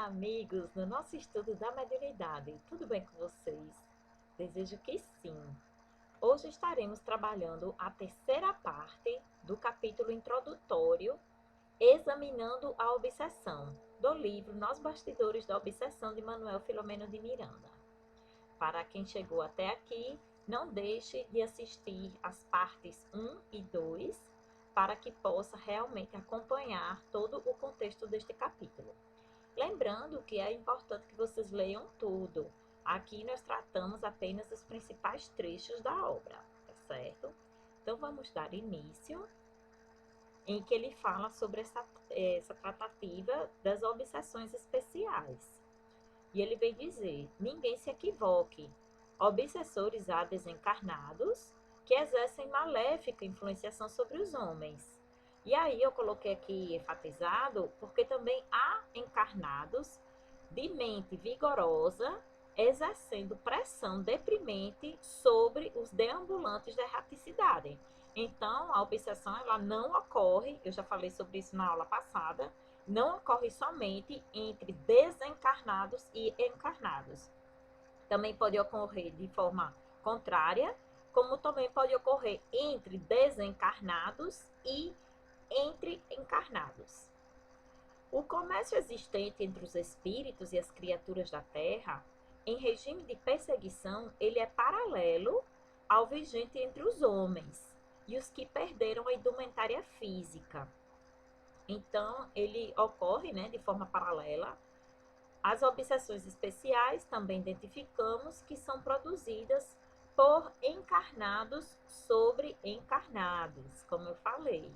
amigos, no nosso estudo da mediunidade. Tudo bem com vocês? Desejo que sim. Hoje estaremos trabalhando a terceira parte do capítulo introdutório, examinando a obsessão, do livro Nos Bastidores da Obsessão, de Manuel Filomeno de Miranda. Para quem chegou até aqui, não deixe de assistir as partes 1 e 2, para que possa realmente acompanhar todo o contexto deste capítulo. Lembrando que é importante que vocês leiam tudo. Aqui nós tratamos apenas os principais trechos da obra, tá certo? Então vamos dar início, em que ele fala sobre essa tratativa das obsessões especiais. E ele vem dizer: ninguém se equivoque. Obsessores há desencarnados que exercem maléfica influenciação sobre os homens. E aí eu coloquei aqui enfatizado, porque também há encarnados de mente vigorosa exercendo pressão deprimente sobre os deambulantes da erraticidade. Então, a obsessão ela não ocorre, eu já falei sobre isso na aula passada, não ocorre somente entre desencarnados e encarnados. Também pode ocorrer de forma contrária, como também pode ocorrer entre desencarnados e entre encarnados. O comércio existente entre os espíritos e as criaturas da Terra, em regime de perseguição, ele é paralelo ao vigente entre os homens e os que perderam a indumentária física. Então, ele ocorre, de forma paralela. As obsessões especiais também identificamos que são produzidas por encarnados sobre encarnados, como eu falei.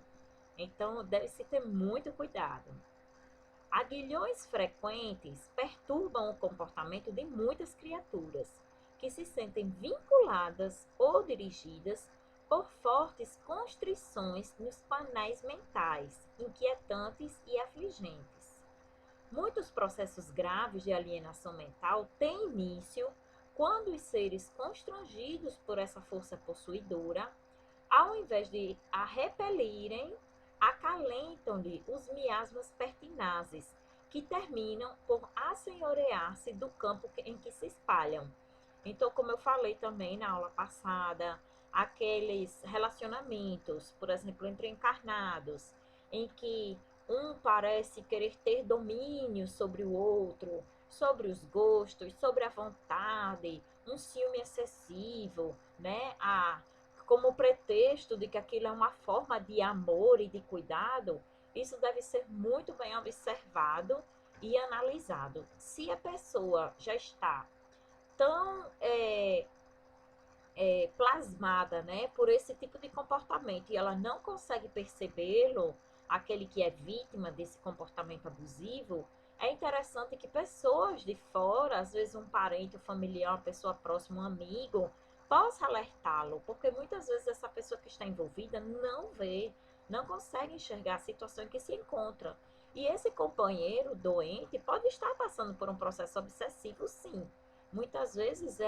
Então, deve-se ter muito cuidado. Aguilhões frequentes perturbam o comportamento de muitas criaturas, que se sentem vinculadas ou dirigidas por fortes constrições nos painéis mentais, inquietantes e afligentes. Muitos processos graves de alienação mental têm início quando os seres constrangidos por essa força possuidora, ao invés de a repelirem, acalentam-lhe os miasmas pertinazes, que terminam por assenhorear-se do campo em que se espalham. Então, como eu falei também na aula passada, aqueles relacionamentos, por exemplo, entre encarnados, em que um parece querer ter domínio sobre o outro, sobre os gostos, sobre a vontade, um ciúme excessivo, como pretexto de que aquilo é uma forma de amor e de cuidado, isso deve ser muito bem observado e analisado. Se a pessoa já está tão plasmada, por esse tipo de comportamento e ela não consegue percebê-lo, aquele que é vítima desse comportamento abusivo, é interessante que pessoas de fora, às vezes um parente, um familiar, uma pessoa próxima, um amigo, possa alertá-lo, porque muitas vezes essa pessoa que está envolvida não vê, não consegue enxergar a situação em que se encontra. E esse companheiro doente pode estar passando por um processo obsessivo, sim. Muitas vezes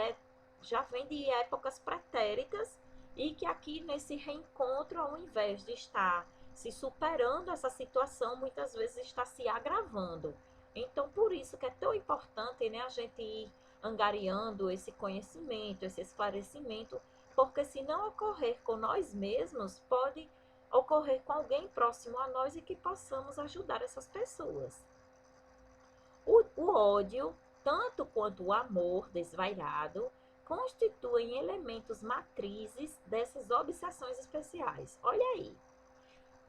já vem de épocas pretéritas e que aqui nesse reencontro, ao invés de estar se superando essa situação, muitas vezes está se agravando. Então, por isso que é tão importante, a gente ir angariando esse conhecimento, esse esclarecimento, porque se não ocorrer com nós mesmos, pode ocorrer com alguém próximo a nós e que possamos ajudar essas pessoas. O ódio, tanto quanto o amor desvairado, constituem elementos matrizes dessas obsessões especiais. Olha aí.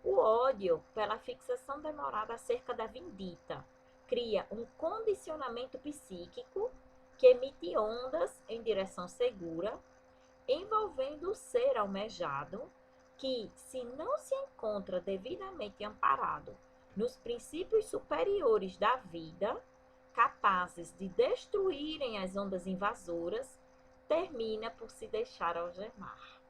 O ódio, pela fixação demorada acerca da vindita, cria um condicionamento psíquico que emite ondas em direção segura, envolvendo o ser almejado, que, se não se encontra devidamente amparado nos princípios superiores da vida, capazes de destruírem as ondas invasoras, termina por se deixar algemar.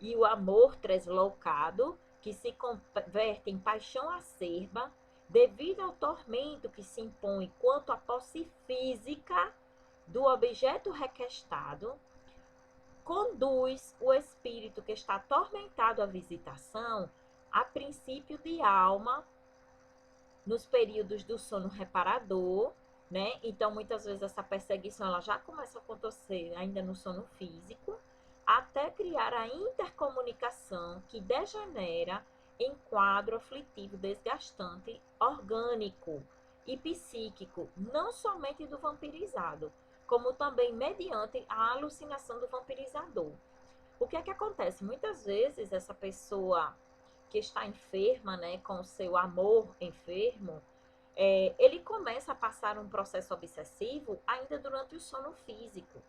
E o amor tresloucado, que se converte em paixão acerba, devido ao tormento que se impõe quanto à posse física do objeto requestado, conduz o espírito que está atormentado à visitação a princípio de alma nos períodos do sono reparador, né? Então, muitas vezes essa perseguição ela já começa a acontecer ainda no sono físico, até criar a intercomunicação que degenera em quadro aflitivo desgastante orgânico e psíquico, não somente do vampirizado, como também mediante a alucinação do vampirizador. O que é que acontece? Muitas vezes essa pessoa que está enferma, né, com o seu amor enfermo, ele começa a passar um processo obsessivo ainda durante o sono físico.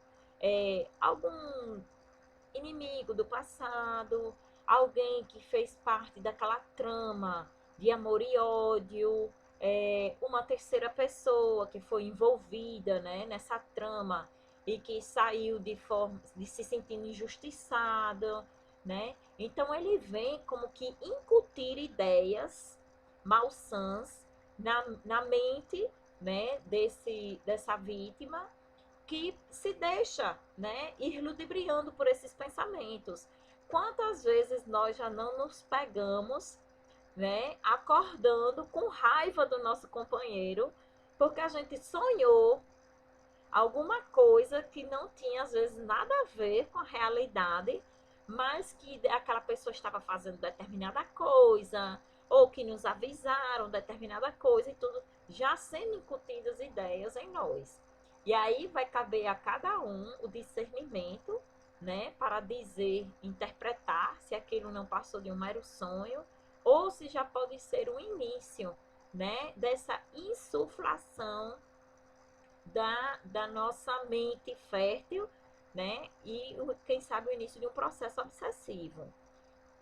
Algum inimigo do passado, alguém que fez parte daquela trama de amor e ódio, uma terceira pessoa que foi envolvida, né, nessa trama e que saiu de se sentindo injustiçada, né? Então ele vem como que incutir ideias malsãs na mente, né, dessa vítima, que se deixa, né, ir ludibriando por esses pensamentos. Quantas vezes nós já não nos pegamos, né, acordando com raiva do nosso companheiro, porque a gente sonhou alguma coisa que não tinha, às vezes, nada a ver com a realidade, mas que aquela pessoa estava fazendo determinada coisa, ou que nos avisaram determinada coisa e tudo, já sendo incutidas ideias em nós. E aí vai caber a cada um o discernimento, né, para dizer, interpretar se aquilo não passou de um mero sonho, ou se já pode ser um início, né, dessa insuflação da nossa mente fértil, né? E quem sabe o início de um processo obsessivo.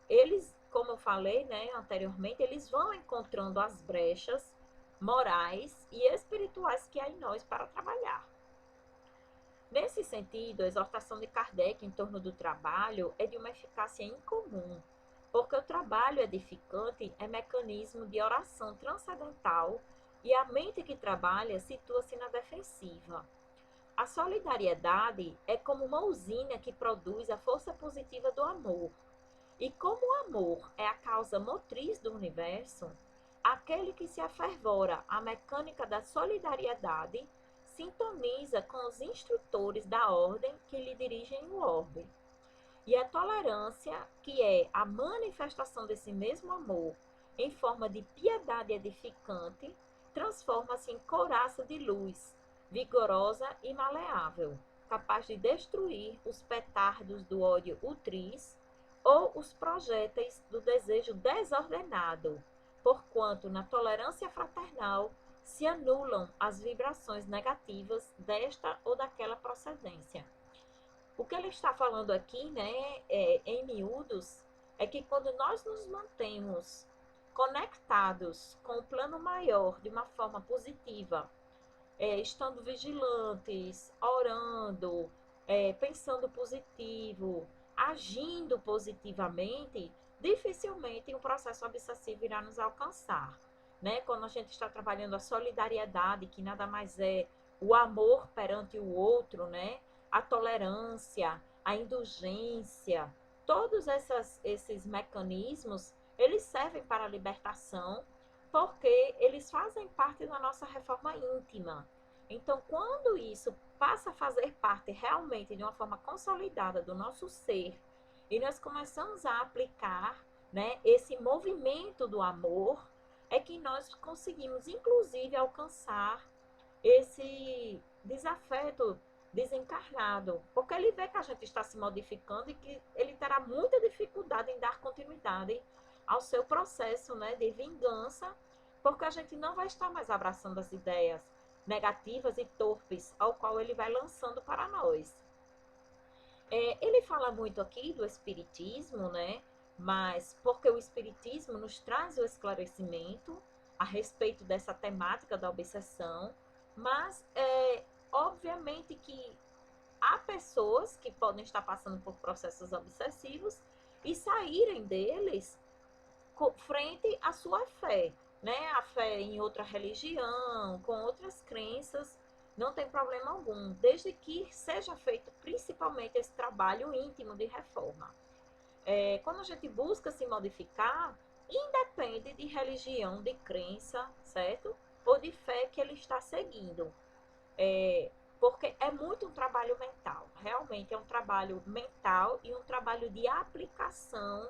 Eles, como eu falei, né, anteriormente, eles vão encontrando as brechas morais e espirituais que há em nós para trabalhar. Nesse sentido, a exortação de Kardec em torno do trabalho é de uma eficácia incomum, porque o trabalho edificante é mecanismo de oração transcendental e a mente que trabalha situa-se na defensiva. A solidariedade é como uma usina que produz a força positiva do amor. E como o amor é a causa motriz do universo, aquele que se afervora à mecânica da solidariedade sintoniza com os instrutores da ordem que lhe dirigem o orbe. E a tolerância, que é a manifestação desse mesmo amor em forma de piedade edificante, transforma-se em couraça de luz, vigorosa e maleável, capaz de destruir os petardos do ódio utriz ou os projéteis do desejo desordenado, porquanto na tolerância fraternal se anulam as vibrações negativas desta ou daquela procedência. O que ele está falando aqui, né, em miúdos, é que quando nós nos mantemos conectados com o plano maior de uma forma positiva, estando vigilantes, orando, pensando positivo, agindo positivamente, dificilmente um processo obsessivo irá nos alcançar. Né? Quando a gente está trabalhando a solidariedade, que nada mais é o amor perante o outro, né? A tolerância, a indulgência, todos esses mecanismos, eles servem para a libertação, porque eles fazem parte da nossa reforma íntima. Então, quando isso passa a fazer parte realmente de uma forma consolidada do nosso ser, e nós começamos a aplicar, né, esse movimento do amor, é que nós conseguimos, inclusive, alcançar esse desafeto desencarnado, porque ele vê que a gente está se modificando e que ele terá muita dificuldade em dar continuidade ao seu processo, né, de vingança, porque a gente não vai estar mais abraçando as ideias negativas e torpes ao qual ele vai lançando para nós. Ele fala muito aqui do espiritismo, né? Mas porque o espiritismo nos traz o esclarecimento a respeito dessa temática da obsessão, mas obviamente que há pessoas que podem estar passando por processos obsessivos e saírem deles frente à sua fé, né? A fé em outra religião, com outras crenças, não tem problema algum, desde que seja feito principalmente esse trabalho íntimo de reforma. Quando a gente busca se modificar, independe de religião, de crença, certo? Ou de fé que ele está seguindo. É, porque é muito um trabalho mental, realmente é um trabalho mental e um trabalho de aplicação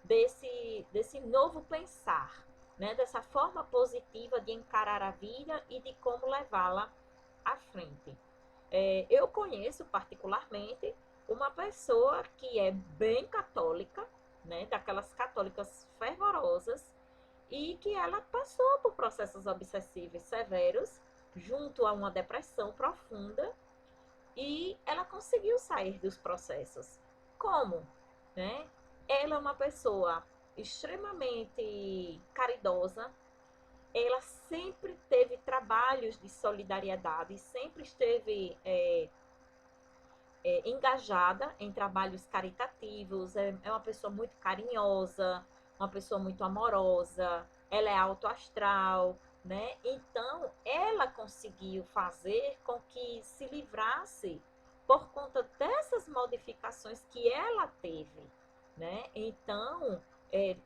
desse novo pensar, né? Dessa forma positiva de encarar a vida e de como levá-la à frente. Eu conheço particularmente uma pessoa que é bem católica, né? Daquelas católicas fervorosas, e que ela passou por processos obsessivos severos, junto a uma depressão profunda, e ela conseguiu sair dos processos. Como? Né? Ela é uma pessoa extremamente caridosa, ela sempre teve trabalhos de solidariedade, sempre esteve engajada em trabalhos caritativos, é uma pessoa muito carinhosa, uma pessoa muito amorosa, ela é autoastral, né? Então, ela conseguiu fazer com que se livrasse por conta dessas modificações que ela teve, né? Então,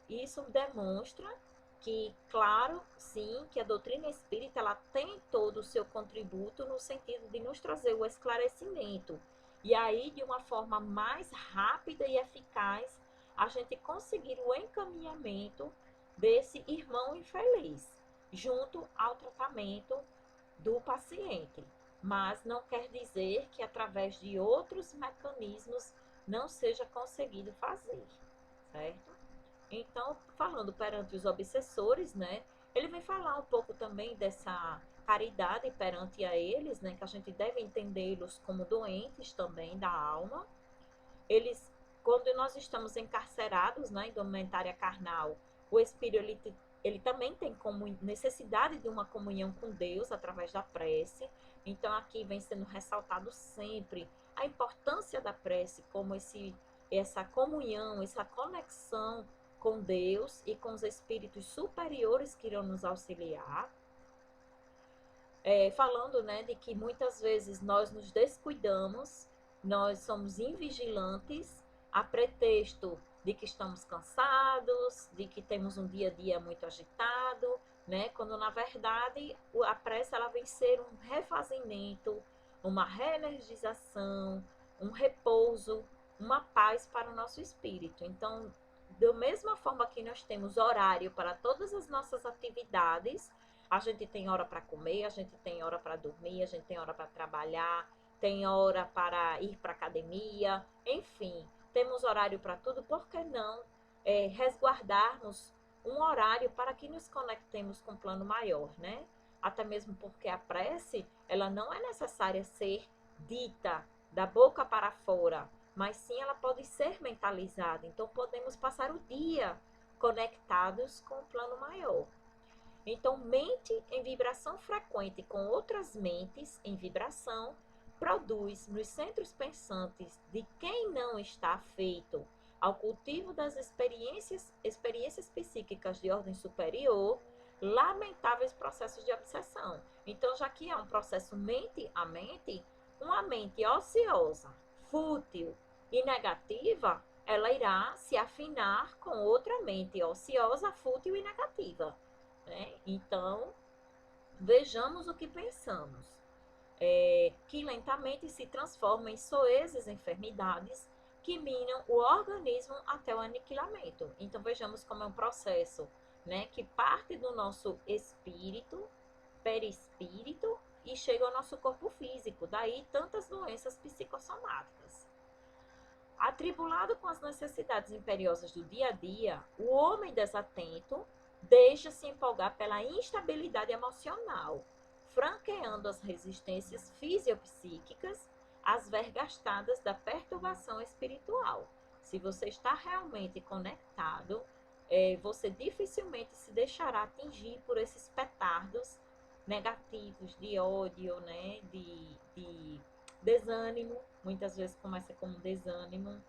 isso demonstra que, claro, sim, que a doutrina espírita ela tem todo o seu contributo no sentido de nos trazer o esclarecimento e aí, de uma forma mais rápida e eficaz, a gente conseguir o encaminhamento desse irmão infeliz, junto ao tratamento do paciente. Mas não quer dizer que através de outros mecanismos não seja conseguido fazer, certo? Então, falando perante os obsessores, né, ele vem falar um pouco também dessa caridade perante a eles, né, que a gente deve entendê-los como doentes também da alma. Eles, quando nós estamos encarcerados, né, em indumentária carnal, o espírito ele também tem como necessidade de uma comunhão com Deus através da prece. Então aqui vem sendo ressaltado sempre a importância da prece como essa comunhão, essa conexão com Deus e com os espíritos superiores que irão nos auxiliar. Falando, né, de que muitas vezes nós nos descuidamos, nós somos invigilantes, a pretexto de que estamos cansados, de que temos um dia a dia muito agitado, né, quando na verdade a prece ela vem ser um refazimento, uma reenergização, um repouso, uma paz para o nosso espírito. Então, da mesma forma que nós temos horário para todas as nossas atividades, a gente tem hora para comer, a gente tem hora para dormir, a gente tem hora para trabalhar, tem hora para ir para academia, enfim, temos horário para tudo, por que não resguardarmos um horário para que nos conectemos com o plano maior, né? Até mesmo porque a prece, ela não é necessária ser dita da boca para fora, mas sim ela pode ser mentalizada. Então podemos passar o dia conectados com o plano maior. Então, mente em vibração frequente com outras mentes em vibração produz nos centros pensantes de quem não está afeito ao cultivo das experiências psíquicas de ordem superior lamentáveis processos de obsessão. Então, já que é um processo mente a mente, uma mente ociosa, fútil e negativa, ela irá se afinar com outra mente ociosa, fútil e negativa. Né? Então, vejamos o que pensamos, que lentamente se transforma em soezes enfermidades que minam o organismo até o aniquilamento. Então, vejamos como é um processo, né, que parte do nosso espírito, perispírito, e chega ao nosso corpo físico. Daí, tantas doenças psicossomáticas. Atribulado com as necessidades imperiosas do dia a dia, o homem desatento deixa-se empolgar pela instabilidade emocional, franqueando as resistências fisiopsíquicas às vergastadas da perturbação espiritual. Se você está realmente conectado, você dificilmente se deixará atingir por esses petardos negativos de ódio, né, de desânimo. Muitas vezes começa como desânimo,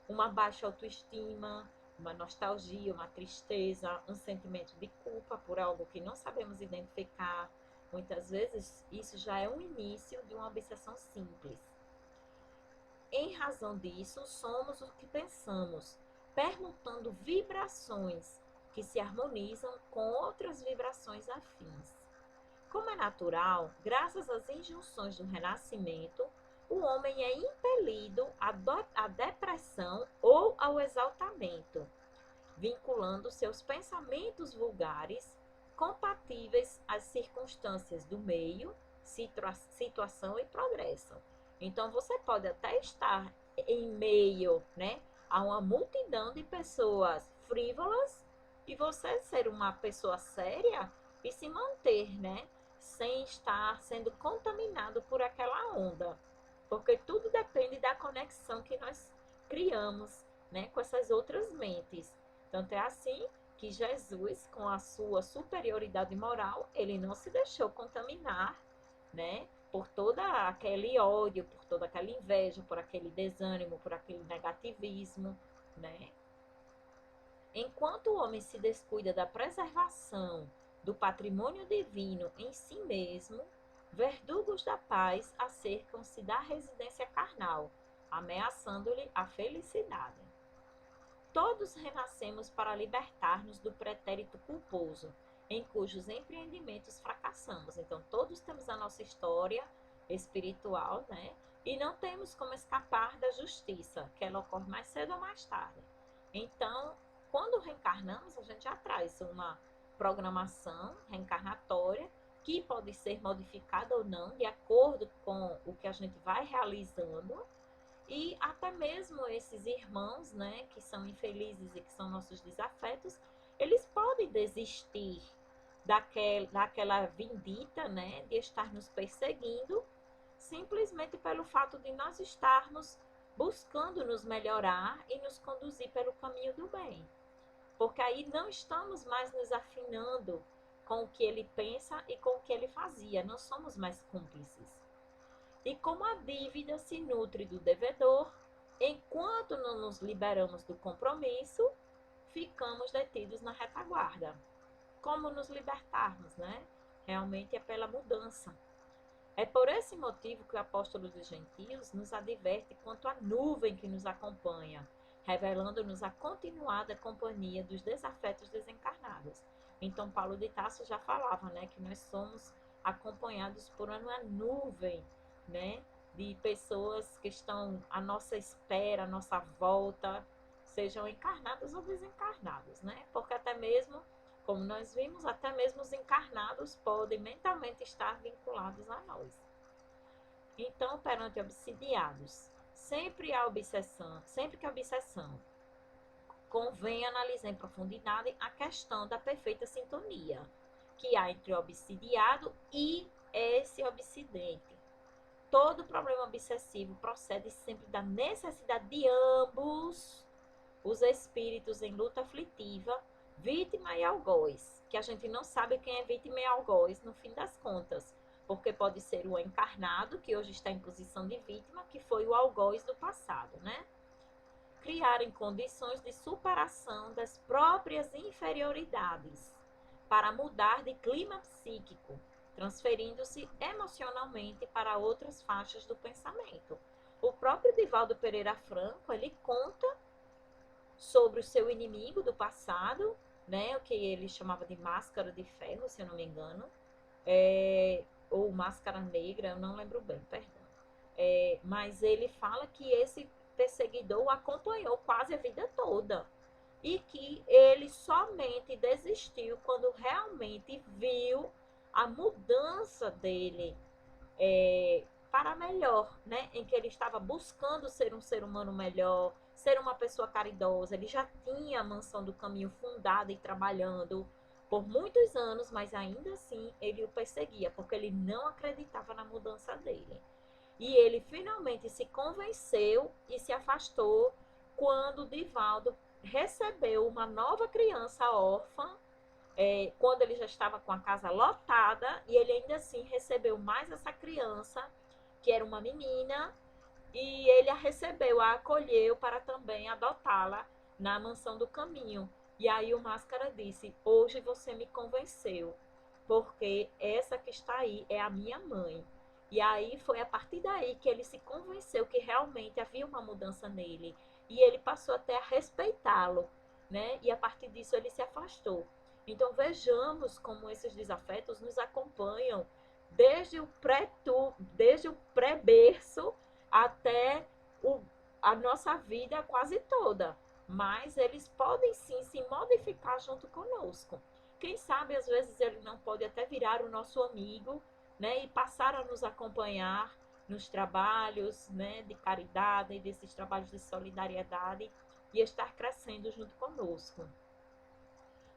uma baixa autoestima, uma nostalgia, uma tristeza, um sentimento de culpa por algo que não sabemos identificar. Muitas vezes isso já é um início de uma obsessão simples. Em razão disso, somos o que pensamos, permutando vibrações que se harmonizam com outras vibrações afins. Como é natural, graças às injunções do renascimento, o homem é impelido à depressão ou ao exaltamento, vinculando seus pensamentos vulgares compatíveis às circunstâncias do meio, situação e progresso. Então, você pode até estar em meio, né, a uma multidão de pessoas frívolas e você ser uma pessoa séria e se manter, né, sem estar sendo contaminado por aquela onda. Porque tudo depende da conexão que nós criamos, né, com essas outras mentes. Tanto é assim que Jesus, com a sua superioridade moral, ele não se deixou contaminar, né, por todo aquele ódio, por toda aquela inveja, por aquele desânimo, por aquele negativismo, né? Enquanto o homem se descuida da preservação do patrimônio divino em si mesmo, verdugos da paz acercam-se da residência carnal, ameaçando-lhe a felicidade. Todos renascemos para libertar-nos do pretérito culposo, em cujos empreendimentos fracassamos. Então, todos temos a nossa história espiritual, né? E não temos como escapar da justiça, que ela ocorre mais cedo ou mais tarde. Então, quando reencarnamos, a gente já traz uma programação reencarnatória que pode ser modificada ou não, de acordo com o que a gente vai realizando. E até mesmo esses irmãos, né, que são infelizes e que são nossos desafetos, eles podem desistir daquela vindita, né, de estar nos perseguindo, simplesmente pelo fato de nós estarmos buscando nos melhorar e nos conduzir pelo caminho do bem. Porque aí não estamos mais nos afinando com o que ele pensa e com o que ele fazia, não somos mais cúmplices. E como a dívida se nutre do devedor, enquanto não nos liberamos do compromisso, ficamos detidos na retaguarda. Como nos libertarmos, né? Realmente é pela mudança. É por esse motivo que o apóstolo dos gentios nos adverte quanto à nuvem que nos acompanha, revelando-nos a continuada companhia dos desafetos desencarnados. Então, Paulo de Tarso já falava, né, que nós somos acompanhados por uma nuvem, né, de pessoas que estão à nossa espera, à nossa volta, sejam encarnados ou desencarnados, né? Porque até mesmo, como nós vimos, até mesmo os encarnados podem mentalmente estar vinculados a nós. Então, perante obsidiados, sempre que a obsessão convém analisar em profundidade a questão da perfeita sintonia que há entre o obsidiado e esse obsidente. Todo problema obsessivo procede sempre da necessidade de ambos os espíritos em luta aflitiva, vítima e algoz, que a gente não sabe quem é vítima e algoz no fim das contas, porque pode ser o encarnado, que hoje está em posição de vítima, que foi o algoz do passado, né? Criarem condições de superação das próprias inferioridades, para mudar de clima psíquico, transferindo-se emocionalmente para outras faixas do pensamento. O próprio Divaldo Pereira Franco, ele conta sobre o seu inimigo do passado, né, o que ele chamava de máscara de ferro, se eu não me engano, ou máscara negra, eu não lembro bem, perdão. Mas ele fala que esse perseguidor o acompanhou quase a vida toda e que ele somente desistiu quando realmente viu a mudança dele para melhor, né? Em que ele estava buscando ser um ser humano melhor, ser uma pessoa caridosa. Ele já tinha a mansão do caminho fundada e trabalhando por muitos anos, mas ainda assim ele o perseguia, porque ele não acreditava na mudança dele. E ele finalmente se convenceu e se afastou quando Divaldo recebeu uma nova criança órfã, quando ele já estava com a casa lotada, e ele ainda assim recebeu mais essa criança, que era uma menina, e ele a recebeu, a acolheu para também adotá-la na mansão do caminho. E aí o Máscara disse: hoje você me convenceu, porque essa que está aí é a minha mãe. E aí foi a partir daí que ele se convenceu que realmente havia uma mudança nele. E ele passou até a respeitá-lo, né? E a partir disso ele se afastou. Então vejamos como esses desafetos nos acompanham desde o pré-berço até a nossa vida quase toda. Mas eles podem sim se modificar junto conosco. Quem sabe às vezes ele não pode até virar o nosso amigo, né? E passar a nos acompanhar nos trabalhos, né, de caridade, desses trabalhos de solidariedade e estar crescendo junto conosco.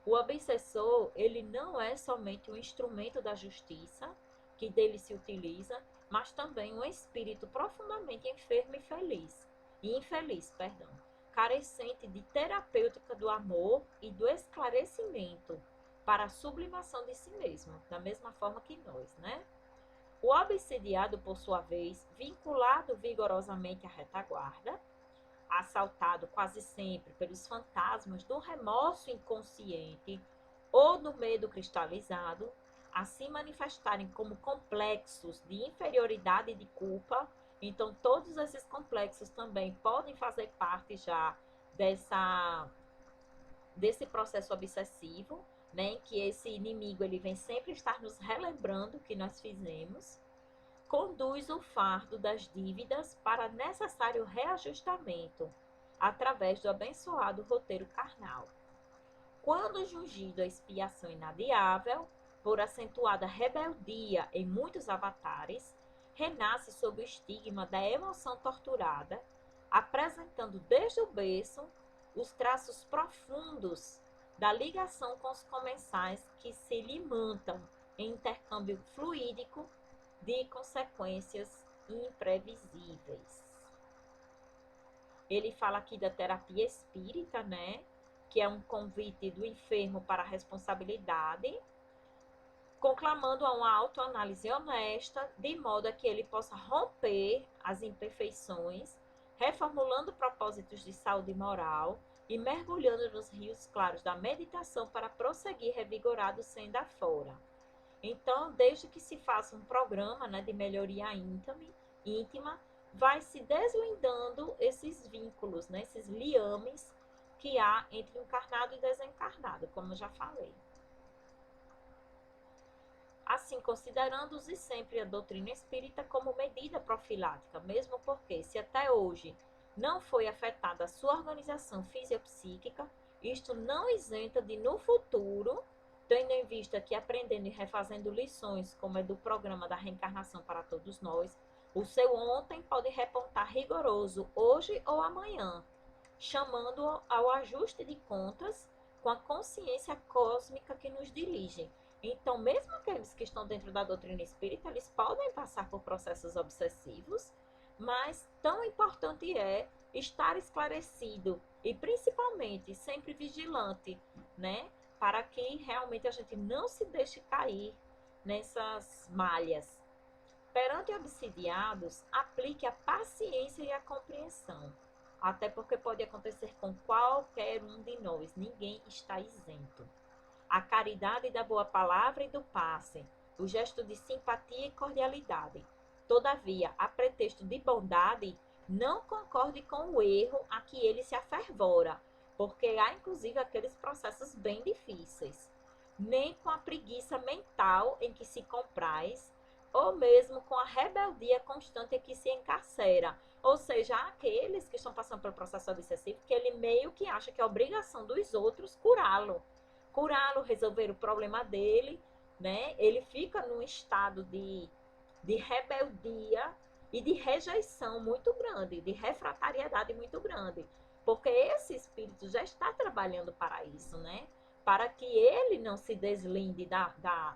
O obsessor, ele não é somente um instrumento da justiça que dele se utiliza, mas também um espírito profundamente enfermo e infeliz, perdão, carecente de terapêutica do amor e do esclarecimento para a sublimação de si mesmo, da mesma forma que nós, né? O obsidiado, por sua vez, vinculado vigorosamente à retaguarda, assaltado quase sempre pelos fantasmas do remorso inconsciente ou do medo cristalizado, a se manifestarem como complexos de inferioridade e de culpa. Então, todos esses complexos também podem fazer parte já desse processo obsessivo, né, em que esse inimigo ele vem sempre estar nos relembrando o que nós fizemos, conduz o fardo das dívidas para necessário reajustamento, através do abençoado roteiro carnal. Quando jungido à expiação inadiável, por acentuada rebeldia em muitos avatares, renasce sob o estigma da emoção torturada, apresentando desde o berço os traços profundos da ligação com os comensais que se lhe mantam em intercâmbio fluídico de consequências imprevisíveis. Ele fala aqui da terapia espírita, né? Que é um convite do enfermo para a responsabilidade, conclamando a uma autoanálise honesta, de modo a que ele possa romper as imperfeições, reformulando propósitos de saúde moral e mergulhando nos rios claros da meditação para prosseguir revigorado sendo afora. Então, desde que se faça um programa, né, de melhoria íntima, vai se deslindando esses vínculos, né, esses liames que há entre encarnado e desencarnado, como eu já falei. Assim, considerando-se sempre a doutrina espírita como medida profilática, mesmo porque, se até hoje não foi afetada a sua organização fisiopsíquica, isto não isenta de, no futuro, tendo em vista que aprendendo e refazendo lições, como é do programa da reencarnação para todos nós, o seu ontem pode repontar rigoroso hoje ou amanhã, chamando ao ajuste de contas com a consciência cósmica que nos dirige. Então, mesmo aqueles que estão dentro da doutrina espírita, eles podem passar por processos obsessivos, mas tão importante é estar esclarecido e, principalmente, sempre vigilante, né? Para que realmente a gente não se deixe cair nessas malhas. Perante obsidiados, aplique a paciência e a compreensão, até porque pode acontecer com qualquer um de nós, ninguém está isento. A caridade da boa palavra e do passe, o gesto de simpatia e cordialidade. Todavia, a pretexto de bondade, não concorde com o erro a que ele se afervora, porque há inclusive aqueles processos bem difíceis, nem com a preguiça mental em que se compraz, ou mesmo com a rebeldia constante em que se encarcera. Ou seja, há aqueles que estão passando pelo processo obsessivo que ele meio que acha que é obrigação dos outros curá-lo, resolver o problema dele, né? Ele fica num estado de rebeldia e de rejeição muito grande, de refratariedade muito grande, porque esse espírito já está trabalhando para isso, né? Para que ele não se deslinde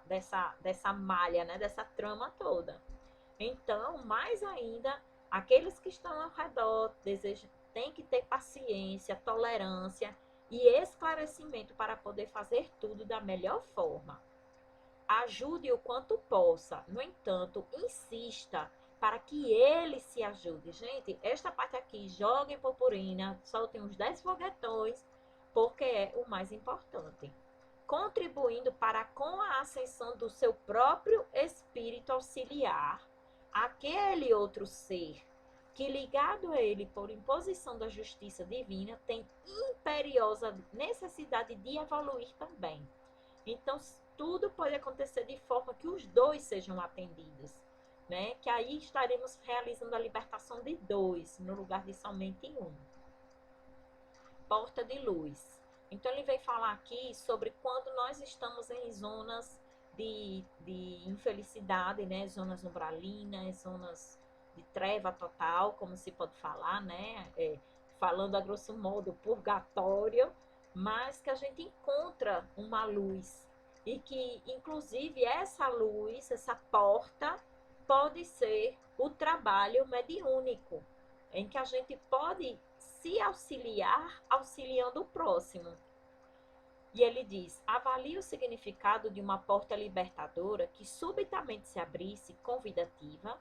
dessa malha, né? Dessa trama toda. Então, mais ainda, aqueles que estão ao redor têm que ter paciência, tolerância e esclarecimento para poder fazer tudo da melhor forma. Ajude o quanto possa, no entanto, insista para que ele se ajude. Gente, esta parte aqui, joguem purpurina, soltem uns 10 foguetões, porque é o mais importante. Contribuindo para com a ascensão do seu próprio espírito auxiliar, aquele outro ser que ligado a ele por imposição da justiça divina, tem imperiosa necessidade de evoluir também. Então, tudo pode acontecer de forma que os dois sejam atendidos, né? Que aí estaremos realizando a libertação de dois, no lugar de somente um. Porta de luz. Então, ele vem falar aqui sobre quando nós estamos em zonas de infelicidade, né? Zonas umbralinas, zonas de treva total, como se pode falar, né? Falando a grosso modo, purgatório, mas que a gente encontra uma luz e que, inclusive, essa luz, essa porta, pode ser o trabalho mediúnico, em que a gente pode se auxiliar auxiliando o próximo. E ele diz: avalie o significado de uma porta libertadora que subitamente se abrisse, convidativa,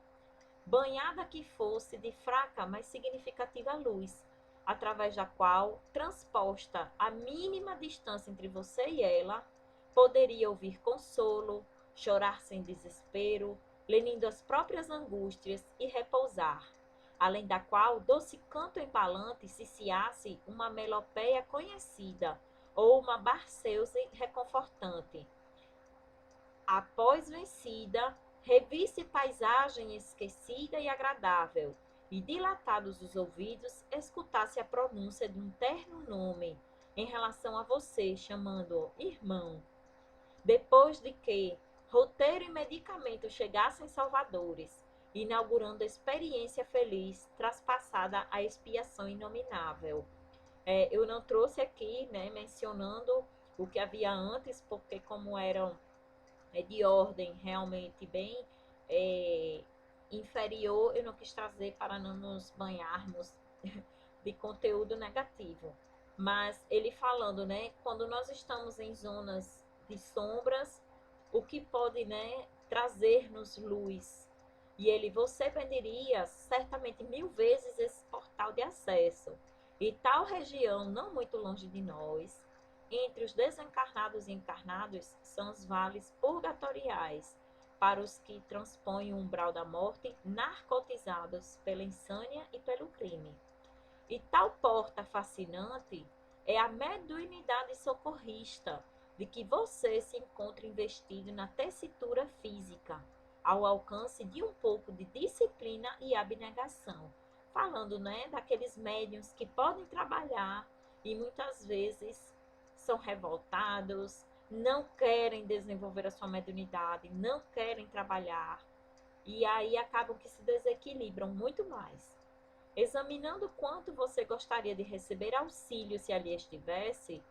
banhada que fosse de fraca, mas significativa luz, através da qual, transposta a mínima distância entre você e ela, poderia ouvir consolo, chorar sem desespero, lenindo as próprias angústias e repousar, além da qual doce canto embalante ciciasse uma melopéia conhecida ou uma Barceuse reconfortante. Após vencida, revisse paisagem esquecida e agradável, e dilatados os ouvidos, escutasse a pronúncia de um terno nome em relação a você, chamando-o irmão. Depois de que roteiro e medicamento chegassem salvadores, inaugurando a experiência feliz, traspassada a expiação inominável. Eu não trouxe aqui, né, mencionando o que havia antes, porque como eram de ordem realmente bem inferior, eu não quis trazer para não nos banharmos de conteúdo negativo. Mas ele falando, né, quando nós estamos em zonas de sombras, o que pode, né, trazer-nos luz. E ele, você venderia certamente 1000 vezes esse portal de acesso. E tal região, não muito longe de nós, entre os desencarnados e encarnados, são os vales purgatoriais, para os que transpõem o umbral da morte, narcotizados pela insânia e pelo crime. E tal porta fascinante é a mediunidade socorrista, de que você se encontra investido na tessitura física, ao alcance de um pouco de disciplina e abnegação. Falando, né, daqueles médiuns que podem trabalhar e muitas vezes são revoltados, não querem desenvolver a sua mediunidade, não querem trabalhar, e aí acabam que se desequilibram muito mais. Examinando quanto você gostaria de receber auxílio se ali estivesse,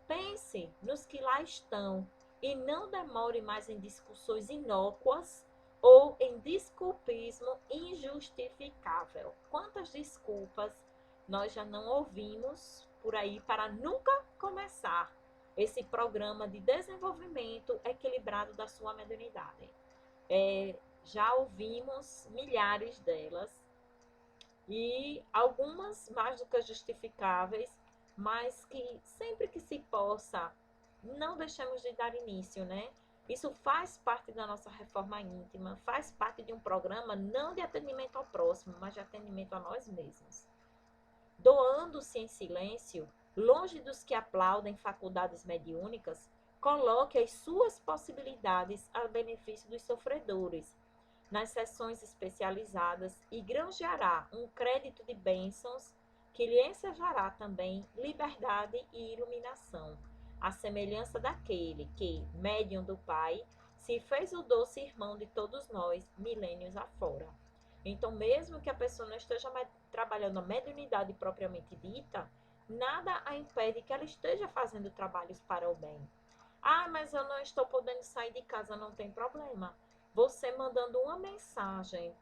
pense nos que lá estão e não demore mais em discussões inócuas ou em desculpismo injustificável. Quantas desculpas nós já não ouvimos por aí para nunca começar esse programa de desenvolvimento equilibrado da sua mediunidade? Já ouvimos milhares delas, e algumas mais do que justificáveis, mas que sempre que se possa, não deixemos de dar início, né? Isso faz parte da nossa reforma íntima, faz parte de um programa não de atendimento ao próximo, mas de atendimento a nós mesmos. Doando-se em silêncio, longe dos que aplaudem faculdades mediúnicas, coloque as suas possibilidades a benefício dos sofredores, nas sessões especializadas, e granjeará um crédito de bênçãos que lhe ensejará também liberdade e iluminação, à semelhança daquele que, médium do Pai, se fez o doce irmão de todos nós, milênios afora. Então, mesmo que a pessoa não esteja trabalhando a mediunidade propriamente dita, nada a impede que ela esteja fazendo trabalhos para o bem. Ah, mas eu não estou podendo sair de casa, não tem problema. Você mandando uma mensagem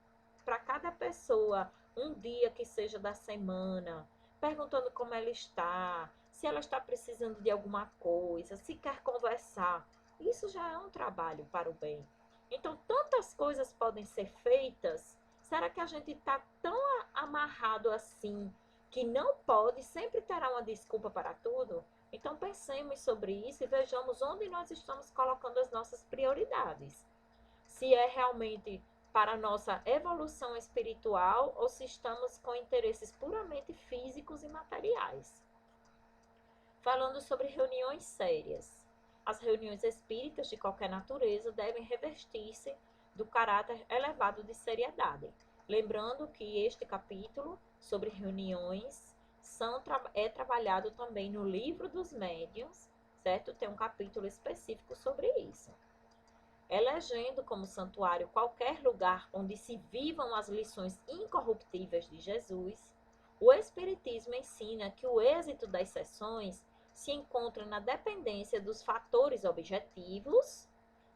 para cada pessoa, um dia que seja da semana, perguntando como ela está, se ela está precisando de alguma coisa, se quer conversar, isso já é um trabalho para o bem. Então, tantas coisas podem ser feitas. Será que a gente está tão amarrado assim que não pode, sempre terá uma desculpa para tudo? Então, pensemos sobre isso e vejamos onde nós estamos colocando as nossas prioridades. Se é realmente para a nossa evolução espiritual ou se estamos com interesses puramente físicos e materiais. Falando sobre reuniões sérias. As reuniões espíritas de qualquer natureza devem revestir-se do caráter elevado de seriedade. Lembrando que este capítulo sobre reuniões é trabalhado também no Livro dos Médiuns, certo? Tem um capítulo específico sobre isso. Elegendo como santuário qualquer lugar onde se vivam as lições incorruptíveis de Jesus, o Espiritismo ensina que o êxito das sessões se encontra na dependência dos fatores objetivos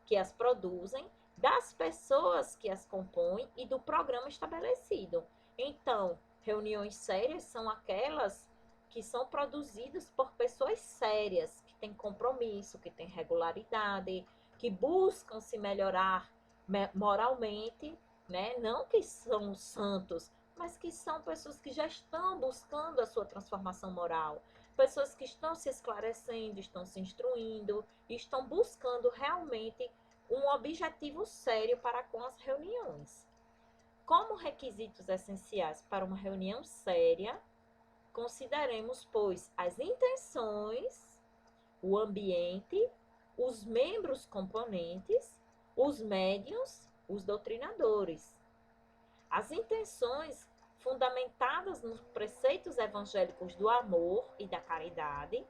que as produzem, das pessoas que as compõem e do programa estabelecido. Então, reuniões sérias são aquelas que são produzidas por pessoas sérias, que têm compromisso, que têm regularidade, que buscam se melhorar moralmente, né? Não que são santos, mas que são pessoas que já estão buscando a sua transformação moral, pessoas que estão se esclarecendo, estão se instruindo, estão buscando realmente um objetivo sério para com as reuniões. Como requisitos essenciais para uma reunião séria, consideremos, pois, as intenções, o ambiente, os membros componentes, os médiuns, os doutrinadores. As intenções fundamentadas nos preceitos evangélicos do amor e da caridade,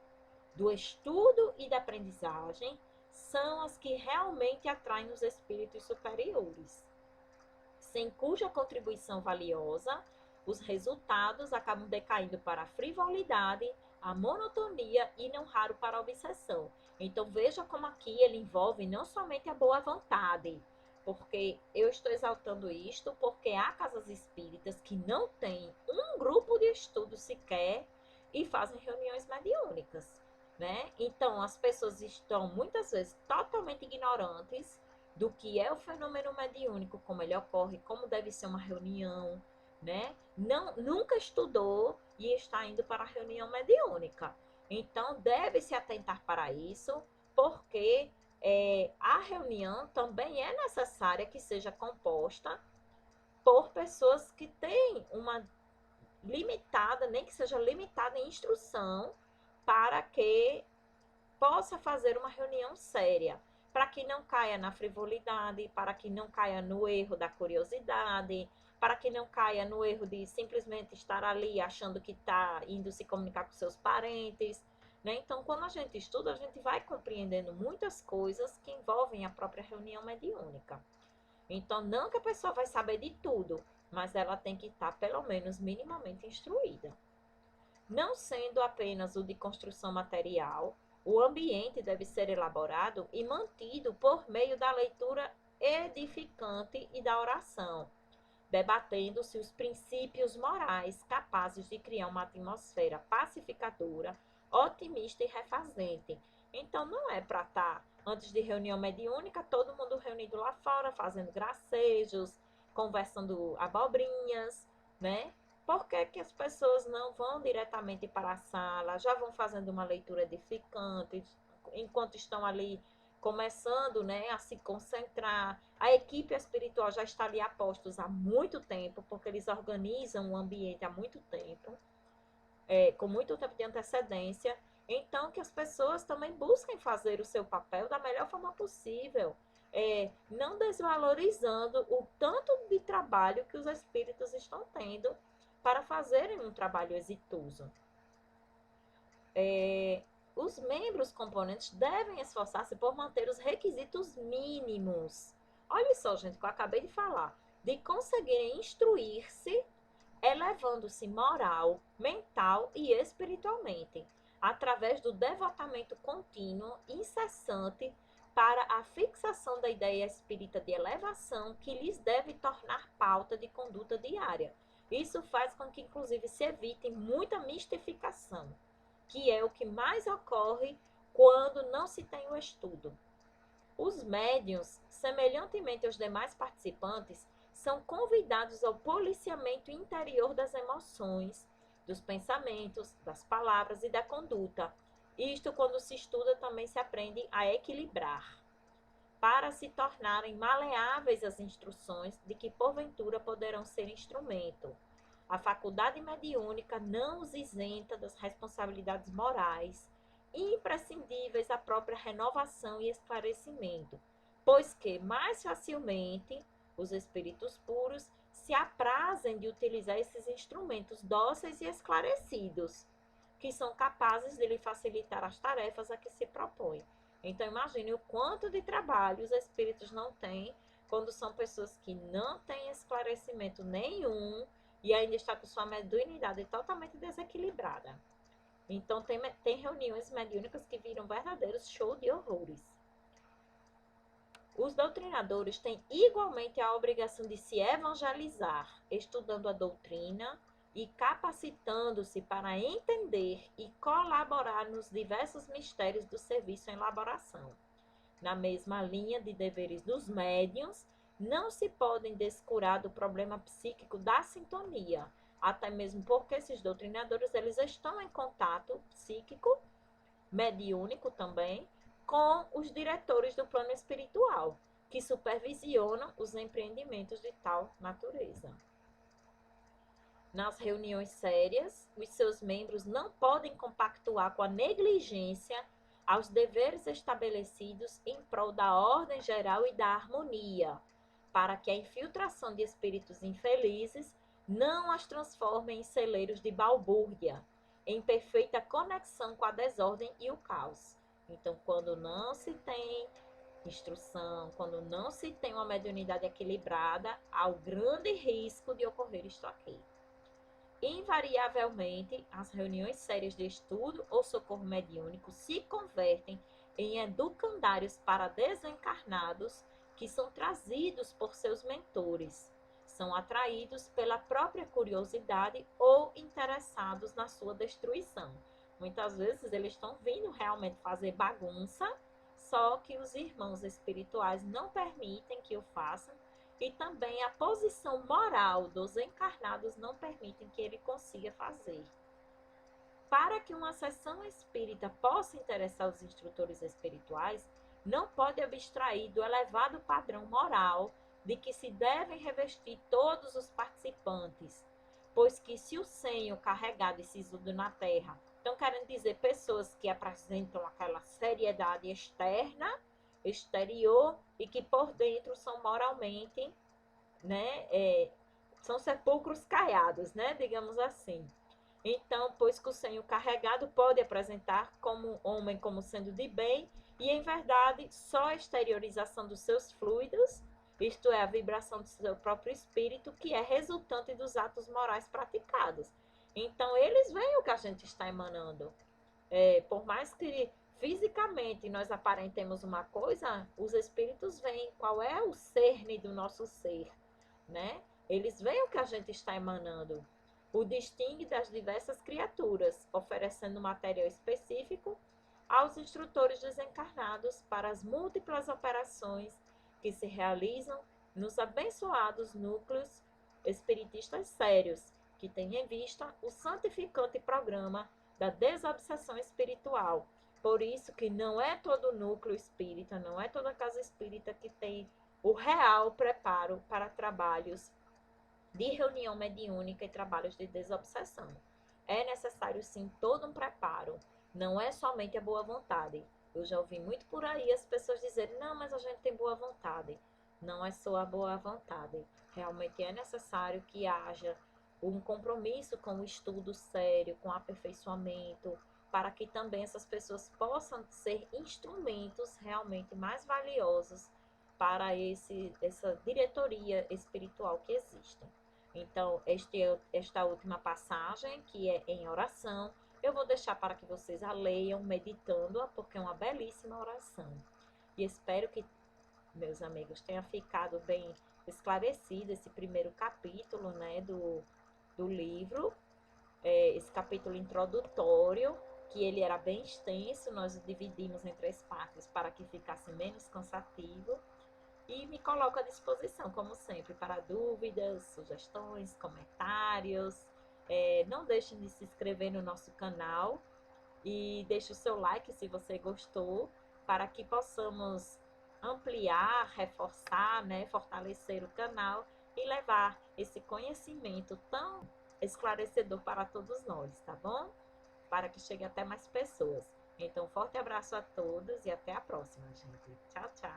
do estudo e da aprendizagem, são as que realmente atraem os espíritos superiores, sem cuja contribuição valiosa, os resultados acabam decaindo para a frivolidade, a monotonia e, não raro, para a obsessão. Então, veja como aqui ele envolve não somente a boa vontade, porque eu estou exaltando isto, porque há casas espíritas que não têm um grupo de estudo sequer e fazem reuniões mediúnicas, né? Então, as pessoas estão muitas vezes totalmente ignorantes do que é o fenômeno mediúnico, como ele ocorre, como deve ser uma reunião, né? Nunca estudou e está indo para a reunião mediúnica. Então, deve se atentar para isso, porque a reunião também é necessária que seja composta por pessoas que têm uma limitada, nem que seja limitada em instrução, para que possa fazer uma reunião séria, para que não caia na frivolidade, para que não caia no erro da curiosidade, para que não caia no erro de simplesmente estar ali achando que está indo se comunicar com seus parentes, né? Então, quando a gente estuda, a gente vai compreendendo muitas coisas que envolvem a própria reunião mediúnica. Então, não que a pessoa vai saber de tudo, mas ela tem que estar, pelo menos, minimamente instruída. Não sendo apenas o de construção material, o ambiente deve ser elaborado e mantido por meio da leitura edificante e da oração, debatendo-se os princípios morais capazes de criar uma atmosfera pacificadora, otimista e refazente. Então, não é para estar, antes de reunião mediúnica, todo mundo reunido lá fora, fazendo gracejos, conversando abobrinhas, né? Por que que as pessoas não vão diretamente para a sala, já vão fazendo uma leitura edificante, enquanto estão ali começando, né, a se concentrar? A equipe espiritual já está ali a postos há muito tempo, porque eles organizam o ambiente há muito tempo, com muito tempo de antecedência. Então, que as pessoas também busquem fazer o seu papel da melhor forma possível, não desvalorizando o tanto de trabalho que os espíritos estão tendo para fazerem um trabalho exitoso. Os membros componentes devem esforçar-se por manter os requisitos mínimos. Olha só, gente, que eu acabei de falar. De conseguirem instruir-se, elevando-se moral, mental e espiritualmente, através do devotamento contínuo, incessante, para a fixação da ideia espírita de elevação que lhes deve tornar pauta de conduta diária. Isso faz com que, inclusive, se evite muita mistificação, que é o que mais ocorre quando não se tem o estudo. Os médiuns, semelhantemente aos demais participantes, são convidados ao policiamento interior das emoções, dos pensamentos, das palavras e da conduta. Isto, quando se estuda, também se aprende a equilibrar. para se tornarem maleáveis às instruções de que porventura poderão ser instrumento. A faculdade mediúnica não os isenta das responsabilidades morais imprescindíveis à própria renovação e esclarecimento, pois que mais facilmente os espíritos puros se aprazem de utilizar esses instrumentos dóceis e esclarecidos, que são capazes de lhe facilitar as tarefas a que se propõe. Então, imagine o quanto de trabalho os espíritos não têm quando são pessoas que não têm esclarecimento nenhum e ainda está com sua mediunidade totalmente desequilibrada. Então, tem reuniões mediúnicas que viram verdadeiros show de horrores. Os doutrinadores têm igualmente a obrigação de se evangelizar, estudando a doutrina e capacitando-se para entender e colaborar nos diversos mistérios do serviço em elaboração. Na mesma linha de deveres dos médiuns, não se podem descurar do problema psíquico da sintonia, até mesmo porque esses doutrinadores eles estão em contato psíquico, mediúnico também, com os diretores do plano espiritual, que supervisionam os empreendimentos de tal natureza. Nas reuniões sérias, os seus membros não podem compactuar com a negligência aos deveres estabelecidos em prol da ordem geral e da harmonia, para que a infiltração de espíritos infelizes não as transforme em celeiros de balbúrdia, em perfeita conexão com a desordem e o caos. Então, quando não se tem instrução, quando não se tem uma mediunidade equilibrada, há o grande risco de ocorrer isto aqui. Invariavelmente, as reuniões sérias de estudo ou socorro mediúnico se convertem em educandários para desencarnados que são trazidos por seus mentores, são atraídos pela própria curiosidade ou interessados na sua destruição. Muitas vezes eles estão vindo realmente fazer bagunça, só que os irmãos espirituais não permitem que o façam, e também a posição moral dos encarnados não permitem que ele consiga fazer. Para que uma sessão espírita possa interessar os instrutores espirituais, não pode abstrair do elevado padrão moral de que se devem revestir todos os participantes, pois que se o senho carregado e sisudo na terra, estão querendo dizer pessoas que apresentam aquela seriedade externa, exterior, e que por dentro são moralmente, né, são sepulcros caiados, né, digamos assim. Então, pois que o senho carregado pode apresentar como homem como sendo de bem, e em verdade só a exteriorização dos seus fluidos, isto é, a vibração do seu próprio espírito, que é resultante dos atos morais praticados. Então, eles veem o que a gente está emanando. Por mais que fisicamente nós aparentemos uma coisa, os espíritos veem qual é o cerne do nosso ser, né? Eles veem o que a gente está emanando, o distingue das diversas criaturas, oferecendo material específico aos instrutores desencarnados para as múltiplas operações que se realizam nos abençoados núcleos espiritistas sérios, que têm em vista o santificante programa da desobsessão espiritual. Por isso que não é todo núcleo espírita, não é toda casa espírita que tem o real preparo para trabalhos de reunião mediúnica e trabalhos de desobsessão. É necessário, sim, todo um preparo. Não é somente a boa vontade. Eu já ouvi muito por aí as pessoas dizerem, não, mas a gente tem boa vontade. Não é só a boa vontade. Realmente é necessário que haja um compromisso com o estudo sério, com o aperfeiçoamento, para que também essas pessoas possam ser instrumentos realmente mais valiosos para essa diretoria espiritual que existe. Então, esta última passagem, que é em oração, eu vou deixar para que vocês a leiam, meditando-a, porque é uma belíssima oração. E espero que, meus amigos, tenha ficado bem esclarecido esse primeiro capítulo, né, do livro, esse capítulo introdutório, que ele era bem extenso, nós o dividimos em 3 partes para que ficasse menos cansativo. E me coloco à disposição, como sempre, para dúvidas, sugestões, comentários. Não deixe de se inscrever no nosso canal e deixe o seu like se você gostou, para que possamos ampliar, reforçar, né, fortalecer o canal e levar esse conhecimento tão esclarecedor para todos nós, tá bom? Para que chegue até mais pessoas. Então, forte abraço a todos e até a próxima, gente. Tchau, tchau.